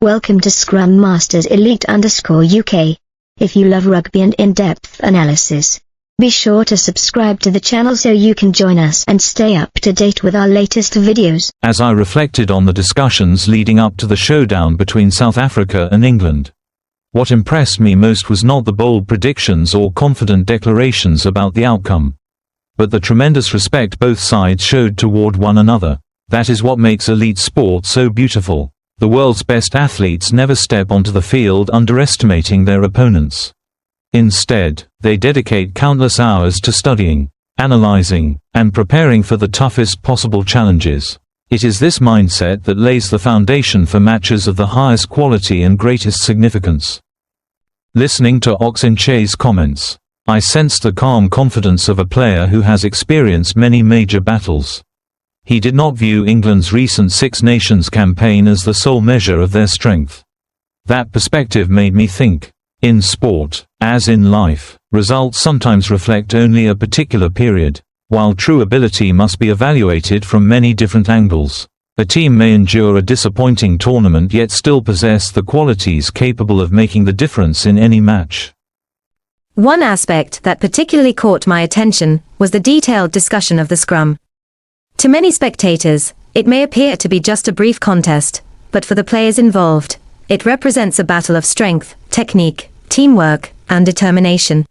Welcome to Scrum Masters Elite_UK. If you love rugby and in-depth analysis, be sure to subscribe to the channel so you can join us and stay up to date with our latest videos. As I reflected on the discussions leading up to the showdown between South Africa and England, what impressed me most was not the bold predictions or confident declarations about the outcome, but the tremendous respect both sides showed toward one another. That is what makes elite sport so beautiful. The world's best athletes never step onto the field underestimating their opponents. Instead, they dedicate countless hours to studying, analyzing, and preparing for the toughest possible challenges. It is this mindset that lays the foundation for matches of the highest quality and greatest significance. Listening to Oxenche's comments, I sensed the calm confidence of a player who has experienced many major battles. He did not view England's recent Six Nations campaign as the sole measure of their strength. That perspective made me think. In sport, as in life, results sometimes reflect only a particular period, while true ability must be evaluated from many different angles. A team may endure a disappointing tournament yet still possess the qualities capable of making the difference in any match. One aspect that particularly caught my attention was the detailed discussion of the scrum. To many spectators, it may appear to be just a brief contest, but for the players involved, it represents a battle of strength, technique, teamwork, and determination.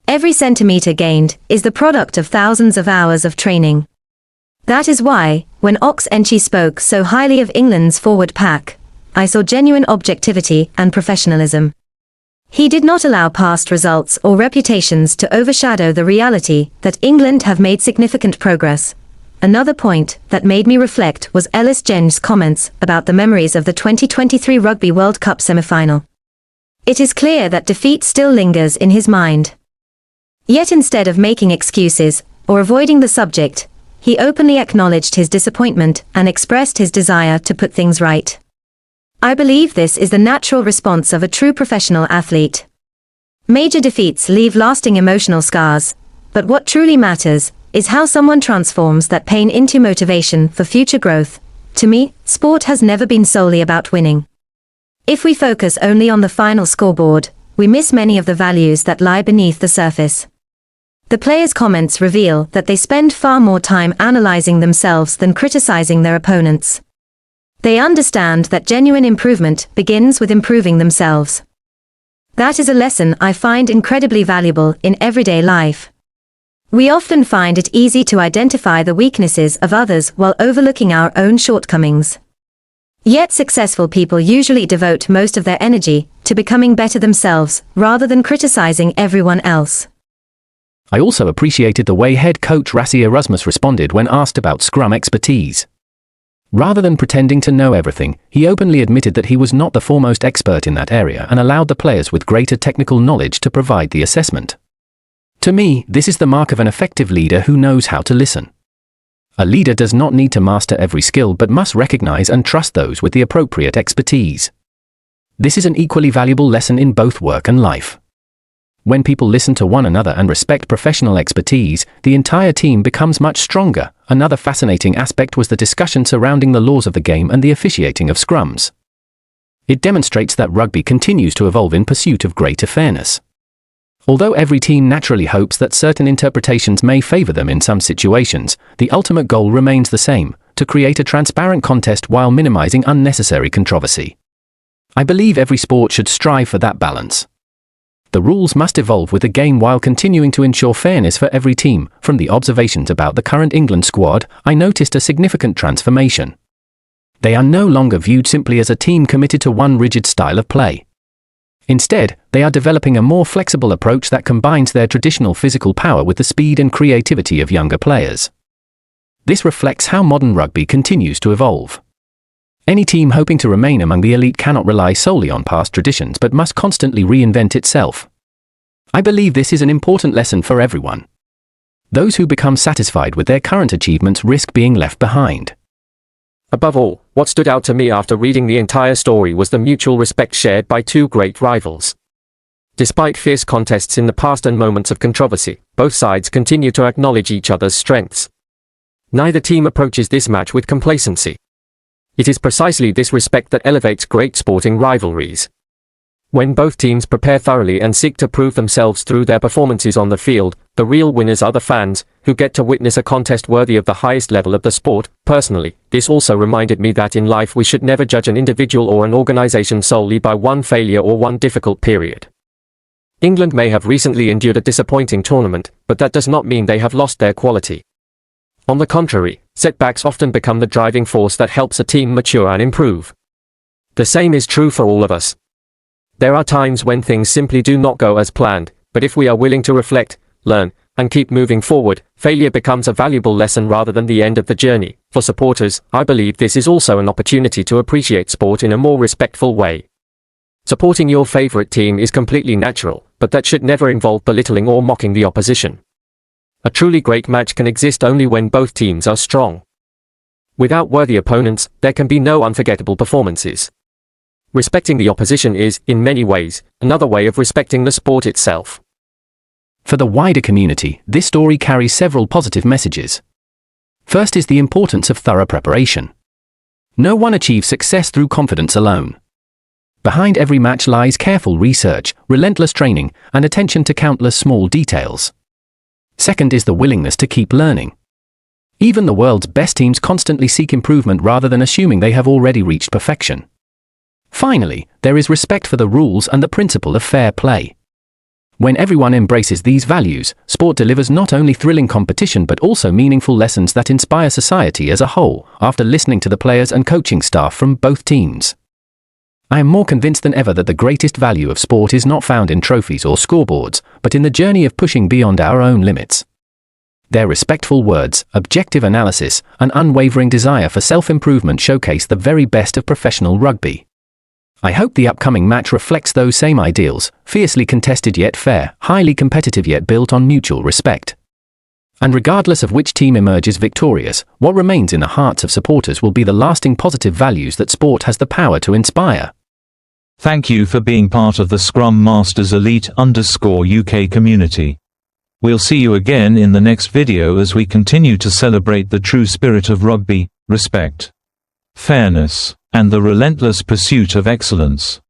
Every centimeter gained is the product of thousands of hours of training. That is why, when Oxenche spoke so highly of England's forward pack, I saw genuine objectivity and professionalism. He did not allow past results or reputations to overshadow the reality that England have made significant progress. Another point that made me reflect was Ellis Genge's comments about the memories of the 2023 Rugby World Cup semi-final. It is clear that defeat still lingers in his mind. Yet instead of making excuses, or avoiding the subject, he openly acknowledged his disappointment and expressed his desire to put things right. I believe this is the natural response of a true professional athlete. Major defeats leave lasting emotional scars, but what truly matters is how someone transforms that pain into motivation for future growth. To me, sport has never been solely about winning. If we focus only on the final scoreboard, we miss many of the values that lie beneath the surface. The players' comments reveal that they spend far more time analyzing themselves than criticizing their opponents. They understand that genuine improvement begins with improving themselves. That is a lesson I find incredibly valuable in everyday life. We often find it easy to identify the weaknesses of others while overlooking our own shortcomings. Yet successful people usually devote most of their energy to becoming better themselves, rather than criticizing everyone else. I also appreciated the way head coach Rassie Erasmus responded when asked about scrum expertise. Rather than pretending to know everything, he openly admitted that he was not the foremost expert in that area and allowed the players with greater technical knowledge to provide the assessment. To me, this is the mark of an effective leader who knows how to listen. A leader does not need to master every skill but must recognize and trust those with the appropriate expertise. This is an equally valuable lesson in both work and life. When people listen to one another and respect professional expertise, the entire team becomes much stronger. Another fascinating aspect was the discussion surrounding the laws of the game and the officiating of scrums. It demonstrates that rugby continues to evolve in pursuit of greater fairness. Although every team naturally hopes that certain interpretations may favor them in some situations, the ultimate goal remains the same: to create a transparent contest while minimizing unnecessary controversy. I believe every sport should strive for that balance. The rules must evolve with the game while continuing to ensure fairness for every team. From the observations about the current England squad, I noticed a significant transformation. They are no longer viewed simply as a team committed to one rigid style of play. Instead, they are developing a more flexible approach that combines their traditional physical power with the speed and creativity of younger players. This reflects how modern rugby continues to evolve. Any team hoping to remain among the elite cannot rely solely on past traditions but must constantly reinvent itself. I believe this is an important lesson for everyone. Those who become satisfied with their current achievements risk being left behind. Above all, what stood out to me after reading the entire story was the mutual respect shared by two great rivals. Despite fierce contests in the past and moments of controversy, both sides continue to acknowledge each other's strengths. Neither team approaches this match with complacency. It is precisely this respect that elevates great sporting rivalries. When both teams prepare thoroughly and seek to prove themselves through their performances on the field, the real winners are the fans, who get to witness a contest worthy of the highest level of the sport. Personally, this also reminded me that in life we should never judge an individual or an organization solely by one failure or one difficult period. England may have recently endured a disappointing tournament, but that does not mean they have lost their quality. On the contrary, setbacks often become the driving force that helps a team mature and improve. The same is true for all of us. There are times when things simply do not go as planned, but if we are willing to reflect, learn, and keep moving forward, failure becomes a valuable lesson rather than the end of the journey. For supporters, I believe this is also an opportunity to appreciate sport in a more respectful way. Supporting your favorite team is completely natural, but that should never involve belittling or mocking the opposition. A truly great match can exist only when both teams are strong. Without worthy opponents, there can be no unforgettable performances. Respecting the opposition is, in many ways, another way of respecting the sport itself. For the wider community, this story carries several positive messages. First is the importance of thorough preparation. No one achieves success through confidence alone. Behind every match lies careful research, relentless training, and attention to countless small details. Second is the willingness to keep learning. Even the world's best teams constantly seek improvement rather than assuming they have already reached perfection. Finally, there is respect for the rules and the principle of fair play. When everyone embraces these values, sport delivers not only thrilling competition but also meaningful lessons that inspire society as a whole, after listening to the players and coaching staff from both teams. I am more convinced than ever that the greatest value of sport is not found in trophies or scoreboards, but in the journey of pushing beyond our own limits. Their respectful words, objective analysis, and unwavering desire for self-improvement showcase the very best of professional rugby. I hope the upcoming match reflects those same ideals, fiercely contested yet fair, highly competitive yet built on mutual respect. And regardless of which team emerges victorious, what remains in the hearts of supporters will be the lasting positive values that sport has the power to inspire. Thank you for being part of the Scrum Masters Elite_UK community. We'll see you again in the next video as we continue to celebrate the true spirit of rugby, respect, fairness, and the relentless pursuit of excellence.